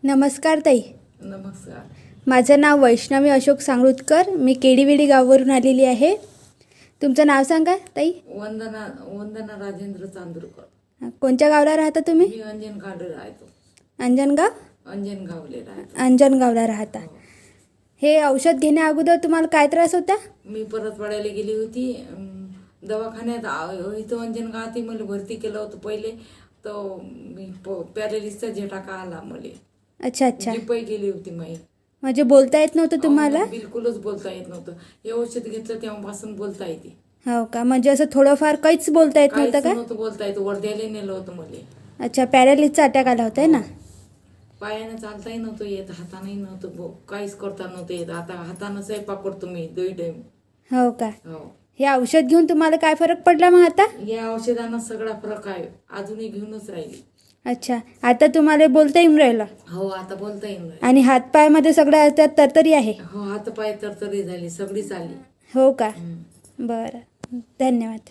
नमस्कार ताई. नमस्कार. माझं नाव वैष्णवी अशोक सांगरुतकर. मी केडीवेडी गावावरून आलेली आहे. तुमचं नाव सांगा ताई. वंदना वंदना राजेंद्र चांदूरकर. कोणत्या गावाला राहता तुम्ही? मी अंजनगावले राहतो. अंजनगावले राहतो. अंजनगावला राहता. हे औषध घेण्या अगोदर तुम्हाला काय त्रास होता? मी परतवाड्याला गेली होती. दवाखान्यात इथं अंजनगावात मला भरती केलं होतं पहिले. तर मी पॅरालिसचा झटका आला मला. अच्छा अच्छा. पै गेली होती मी. म्हणजे बोलता येत नव्हतं तुम्हाला? बिलकुलच बोलता येत नव्हतं. हे औषध घेतलं तेव्हापासून बोलता येते. हो का? म्हणजे असं थोडंफार काहीच बोलता येत नव्हतं का? नव्हतं बोलता येतं. वर्ध्याला नेलं होतं मला. अच्छा, पॅरालिसचा अटॅक आला होता ना? पायानं चालताही नव्हतं येत, हातानंही नव्हतं, काहीच करता नव्हतं येत. आता हातानं स्वयंपाक करतो मी 2 टाइम. हो का? हो. हे औषध घेऊन तुम्हाला काय फरक पडला मग आता? या औषधानं सगळा फरक आहे. अजूनही घेऊनच राहिली. अच्छा, आता तुम्हाला बोलता येऊन राहिलं? हो, आता बोलता येईल. आणि हातपायामध्ये सगळ्या त्यात तरतरी आहे? हो, हातपाय तरतरी झाली, सगळीच आली. हो का? बरं, धन्यवाद.